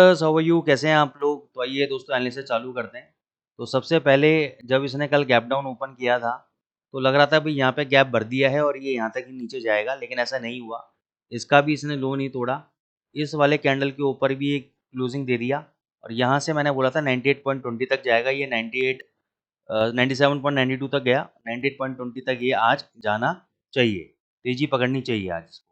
How are you, कैसे हैं आप लोग। तो आइए दोस्तों एनालिसिस चालू करते हैं। तो सबसे पहले जब इसने कल गैप डाउन ओपन किया था तो लग रहा था भाई यहाँ पे गैप भर दिया है और ये यहाँ तक ही नीचे जाएगा, लेकिन ऐसा नहीं हुआ। इसका भी इसने लो नहीं तोड़ा, इस वाले कैंडल के ऊपर भी एक क्लोजिंग दे दिया और यहाँ से मैंने बोला था 98.20 तक जाएगा, ये 97.92 तक गया। 98.20 तक ये आज जाना चाहिए, तेजी पकड़नी चाहिए आज इसको।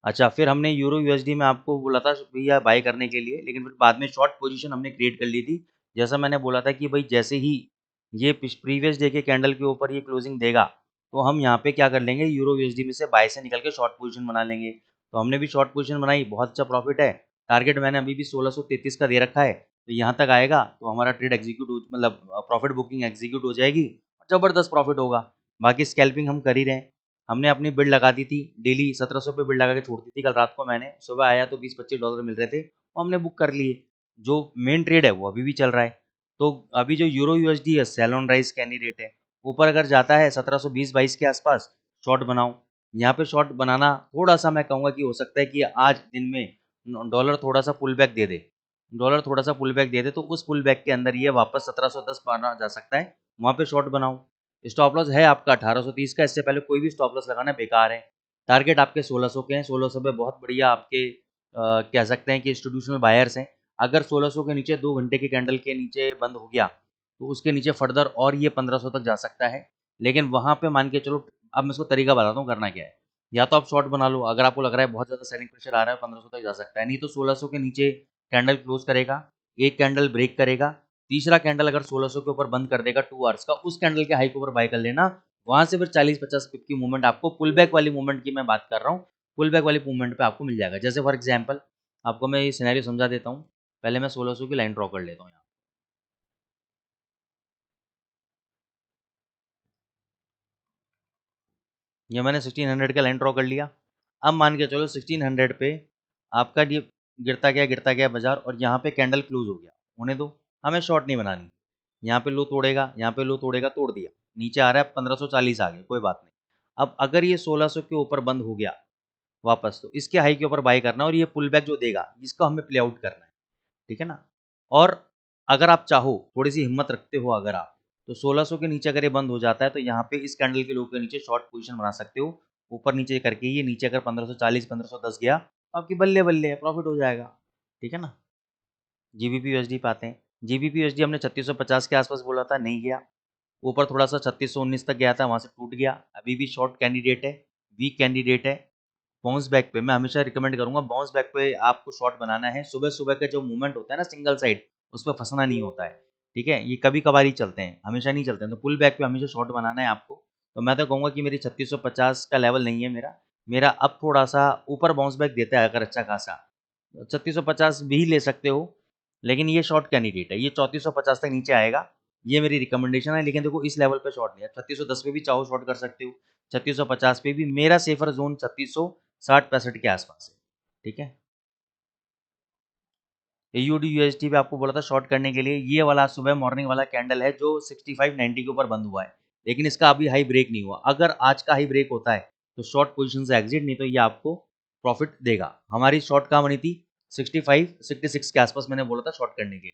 अच्छा, फिर हमने यूरो यूएसडी में आपको बोला था भैया बाय करने के लिए, लेकिन फिर बाद में शॉर्ट पोजीशन हमने क्रिएट कर ली थी। जैसा मैंने बोला था कि भाई जैसे ही ये प्रीवियस डे के कैंडल के ऊपर ये क्लोजिंग देगा तो हम यहाँ पे क्या कर लेंगे, यूरो यूएसडी में से बाय से निकल के शॉर्ट पोजीशन बना लेंगे। तो हमने भी शॉर्ट पोजीशन बनाई, बहुत अच्छा प्रॉफिट है। टारगेट मैंने अभी भी 1633 का दे रखा है, तो यहाँ तक आएगा तो हमारा ट्रेड एग्जीक्यूट मतलब प्रॉफिट बुकिंग एग्जीक्यूट हो जाएगी, ज़बरदस्त प्रॉफिट होगा। बाकी स्कैल्पिंग हम कर ही रहे हैं। हमने अपनी बिल्ड लगा दी थी, डेली 1700 पे बिल्ड लगा के छोड़ दी थी। कल रात को मैंने, सुबह आया तो $20-25 मिल रहे थे, वो हमने बुक कर लिए। जो मेन ट्रेड है वो अभी भी चल रहा है। तो अभी जो यूरो यूएसडी है सेल ऑन राइज कैंडिडेट है, ऊपर अगर जाता है 1720-22 के आसपास शॉर्ट बनाओ। यहाँ पे शॉर्ट बनाना थोड़ा सा मैं कहूँगा कि हो सकता है कि आज दिन में डॉलर थोड़ा सा पुल बैक दे दे, डॉलर थोड़ा सा पुल बैक दे दे, तो उस पुल बैक के अंदर ये वापस 1710 पाना जा सकता है, वहाँ पे शॉर्ट बनाओ। स्टॉप लॉस है आपका 1830 का, इससे पहले कोई भी स्टॉप लॉस लगाना बेकार है। टारगेट आपके 1600 के हैं, 1600 पे बहुत बढ़िया आपके कह सकते हैं कि इंस्टीट्यूशनल बायर्स हैं। अगर 1600 के नीचे 2 घंटे के कैंडल के नीचे बंद हो गया तो उसके नीचे फर्दर और ये 1500 तक जा सकता है। लेकिन वहाँ पे मान के चलो, अब मैं इसको तरीका बताता हूँ करना क्या है। या तो आप शॉर्ट बना लो, अगर आपको लग रहा है बहुत ज़्यादा सेलिंग प्रेशर आ रहा है 1500 तक जा सकता है, नहीं तो 1600 के नीचे कैंडल क्लोज करेगा, एक कैंडल ब्रेक करेगा, तीसरा कैंडल अगर 1600 के ऊपर बंद कर देगा 2 आवर्स का, उस कैंडल के हाई के ऊपर बाय कर लेना। वहां से फिर 40-50 पिप की मूवमेंट, आपको पुल बैक वाली मूवमेंट की मैं बात कर रहा हूँ, पुल बैक वाली मूवमेंट पे आपको मिल जाएगा। जैसे फॉर एग्जांपल आपको मैं ये सिनेरियो समझा देता हूँ। पहले मैं 1600 की लाइन ड्रॉ कर लेता हूँ यहाँ। ये मैंने 1600 का लाइन ड्रॉ कर लिया। अब मान के चलो 1600 पे आपका ये गिरता गया बाजार और यहाँ पे कैंडल क्लोज हो गया, होने दो, हमें शॉर्ट नहीं बनानी। यहाँ पे लो तोड़ेगा, यहाँ पे लो तोड़ेगा, तोड़ दिया, नीचे आ रहा है 1540 आ गया, कोई बात नहीं। अब अगर ये 1600 के ऊपर बंद हो गया वापस, तो इसके हाई के ऊपर बाय करना और ये पुल बैक जो देगा इसका हमें प्ले आउट करना है, ठीक है ना। और अगर आप चाहो, थोड़ी सी हिम्मत रखते हो अगर आप, तो 1600 के नीचे अगर ये बंद हो जाता है तो यहाँ पे इस कैंडल के लो के नीचे शॉर्ट पोजीशन बना सकते हो, ऊपर नीचे करके। ये नीचे अगर 1540 1510 गया तो आपकी बल्ले बल्ले प्रॉफिट हो जाएगा, ठीक है ना। जीबीपी यूएसडी पे आते हैं। जीबीपी यूएसडी हमने 3650 के आसपास बोला था, नहीं गया। ऊपर थोड़ा सा 3619 तक गया था, वहां से टूट गया। अभी भी शॉर्ट कैंडिडेट है, वीक कैंडिडेट है। बाउंस बैक पे मैं हमेशा रिकमेंड करूंगा, बाउंस बैक पे आपको शॉर्ट बनाना है। सुबह सुबह का जो मूवमेंट होता है ना सिंगल साइड, उस पर फंसना नहीं होता है, ठीक है। ये कभी कभार ही चलते हैं, हमेशा नहीं चलते हैं। तो पुल बैक पे हमेशा शॉर्ट बनाना है आपको। तो मैं तो कहूँगा कि मेरी 3650 का लेवल नहीं है मेरा, मेरा अब थोड़ा सा ऊपर बाउंस बैक देता है अगर अच्छा खासा, 3650 भी ले सकते हो। लेकिन ये शॉर्ट कैंडिडेट है, ये 3450 तक नीचे आएगा, ये मेरी रिकमेंडेशन है। लेकिन देखो इस लेवल पे शॉर्ट नहीं है, 3610 पे भी चाहो शॉर्ट कर सकते हो, 3650 पे भी। मेरा सेफर जोन 3660-65 के आसपास है, ठीक है। एयूडी यूएसडी पे आपको बोला था शॉर्ट करने के लिए, ये वाला सुबह मॉर्निंग वाला कैंडल है जो 6590 के ऊपर बंद हुआ है, लेकिन इसका अभी हाई ब्रेक नहीं हुआ। अगर आज का हाई ब्रेक होता है तो शॉर्ट पोजीशन से एग्जिट, नहीं तो ये आपको प्रॉफिट देगा। हमारी शॉर्ट कहाँ बनी थी, 65-66 के आसपास मैंने बोला था शॉर्ट करने के लिए,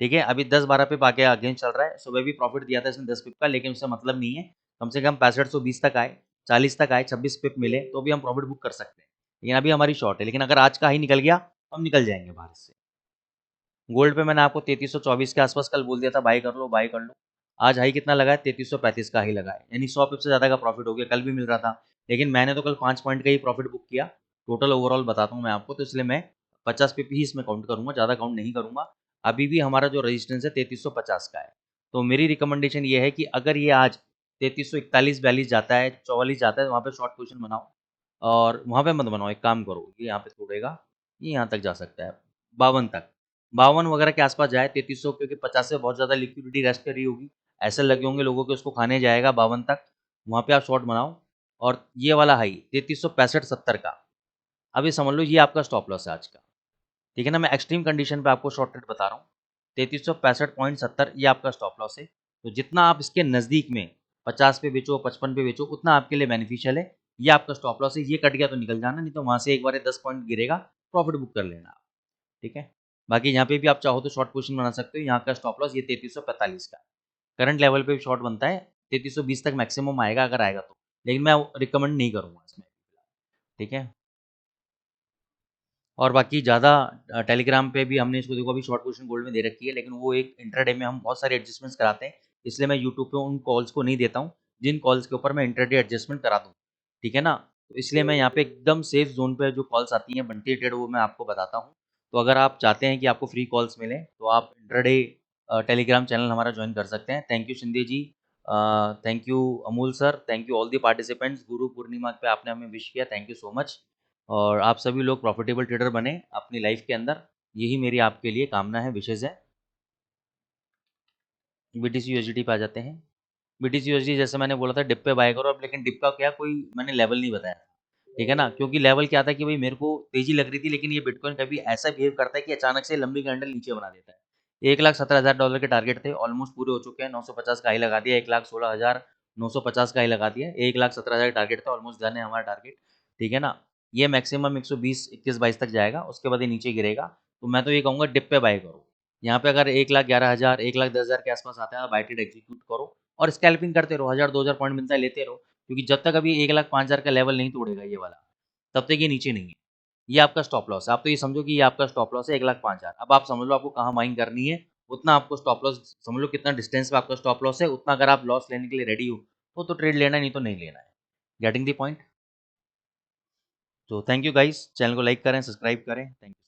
ठीक है। अभी 10-12 पिप आके अगेंस्ट चल रहा है, सुबह भी प्रॉफिट दिया था इसने 10 पिप का, लेकिन उससे मतलब नहीं है। कम से कम 6520 तक आए, 40 तक आए, 26 पिप मिले तो भी हम प्रॉफिट बुक कर सकते हैं। लेकिन अभी हमारी शॉर्ट है, लेकिन अगर आज का हाई निकल गया तो हम निकल जाएंगे बाहर से। गोल्ड पे मैंने आपको 3324 के आसपास कल बोल दिया था बाई कर लो बाई कर लो। आज हाई कितना लगा है, 3335 का हाई लगा है, यानी 100 पिप से ज़्यादा का प्रॉफिट हो गया। कल भी मिल रहा था, लेकिन मैंने तो कल 5 पॉइंट का ही प्रॉफिट बुक किया। टोटल ओवरऑल बताता हूँ मैं आपको, तो इसलिए मैं 50 पिप ही इसमें काउंट करूँगा, ज़्यादा काउंट नहीं करूँगा। अभी भी हमारा जो रजिस्टेंस है 3350 का है। तो मेरी रिकमेंडेशन ये है कि अगर ये आज 3341-42 जाता है, 44 जाता है, तो वहाँ पे शॉर्ट पोजीशन बनाओ। और वहाँ पे मत बनाओ, एक काम करो, ये यहाँ पे तोड़ेगा, ये यहाँ तक जा सकता है 52 तक, 52 वगैरह के आसपास जाए 3300, क्योंकि 50 से बहुत ज़्यादा लिक्विडिटी रेस्ट कर रही होगी, ऐसे लगे होंगे लोगों के उसको खाने जाएगा 52 तक, वहाँ पे आप शॉर्ट बनाओ। और ये वाला हाई 3365-70 का, अभी समझ लो ये आपका स्टॉप लॉस है आज का, ठीक है ना। मैं एक्सट्रीम कंडीशन पे आपको शॉर्ट ट्रेड बता रहा हूँ, 3365.70 ये आपका स्टॉप लॉस है। तो जितना आप इसके नज़दीक में 50 पे बेचो, 55 पे बेचो, उतना आपके लिए बेनिफिशियल है। ये आपका स्टॉप लॉस है, ये कट गया तो निकल जाना, नहीं तो वहाँ से एक बार 10 पॉइंट गिरेगा, प्रॉफिट बुक कर लेना, ठीक है। बाकी यहाँ पे भी आप चाहो तो शॉर्ट पोजीशन बना सकते हो। यहाँ का स्टॉप लॉस ये 3345 का करंट लेवल पे भी शॉर्ट बनता है, 3320 तक मैक्सिमम आएगा अगर आएगा तो, लेकिन मैं रिकमेंड नहीं करूँगा इसमें। ठीक है, और बाकी ज़्यादा टेलीग्राम पे भी हमने इसको देखो अभी शॉर्ट पोजीशन गोल्ड में दे रखी है, लेकिन वो एक इंट्राडे में हम बहुत सारे एडजस्टमेंट्स कराते हैं, इसलिए मैं यूट्यूब पे उन कॉल्स को नहीं देता हूँ जिन कॉल्स के ऊपर मैं इंट्राडे एडजस्टमेंट करा दूँ। ठीक है ना, तो इसलिए मैं यहाँ पे एकदम सेफ जोन पे जो कॉल्स आती हैं बनती ट्रेड वो मैं आपको बताता हूँ। तो अगर आप चाहते हैं कि आपको फ्री कॉल्स मिले तो आप इंट्राडे टेलीग्राम चैनल हमारा ज्वाइन कर सकते हैं। Thank you Shinde ji, thank you Amul sir, thank you all the participants. Guru Purnima पे आपने हमें विश किया, थैंक यू सो मच। और आप सभी लोग प्रॉफिटेबल ट्रेडर बने अपनी लाइफ के अंदर, यही मेरी आपके लिए कामना है, विशेष है। बीटीसी यूएसडी पे आ जाते हैं। बीटीसी यूएसडी जैसे मैंने बोला था डिप पे बाय करो, अब लेकिन डिप का क्या कोई मैंने लेवल नहीं बताया। ठीक है ना, क्योंकि लेवल क्या था कि भाई मेरे को तेजी लग रही थी, लेकिन ये बिटकॉइन कभी ऐसा बिहेव करता है कि अचानक से लंबी कैंडल नीचे बना देता है। $1,17,000 के टारगेट थे, ऑलमोस्ट पूरे हो चुके हैं। 950 का हाई लगा दिया, 1,16,950 का हाई लगा दिया, 1,17,000 का टारगेट था, ऑलमोस्ट डन है हमारा टारगेट। ठीक है ना, ये मैक्सिमम 120, 21, 22 तक जाएगा, उसके बाद ये नीचे गिरेगा। तो मैं तो ये कहूँगा डिप पे बाय करो। यहाँ पे अगर 1,11,000, 1,10,000 के आसपास आता है, बाय ट्रेड एग्जीक्यूट करो और स्कैल्पिंग करते रहो, 1,000-2,000 पॉइंट मिलता है लेते रहो, क्योंकि जब तक अभी 1,05,000 का लेवल नहीं तोड़ेगा ये वाला, तब तक ये नीचे नहीं है। ये आपका स्टॉप लॉस है, आप तो ये समझो कि ये आपका स्टॉप लॉस है 1,05,000। अब आप समझ लो आपको कहाँ माइंग करनी है, उतना आपको स्टॉप लॉस समझ लो, कितना डिस्टेंस पे आपका स्टॉप लॉस है, उतना अगर आप लॉस लेने के लिए रेडी हो तो ट्रेड लेना है, नहीं तो नहीं लेना है। Getting the point. तो थैंक यू गाइस, चैनल को लाइक करें, सब्सक्राइब करें, थैंक यू।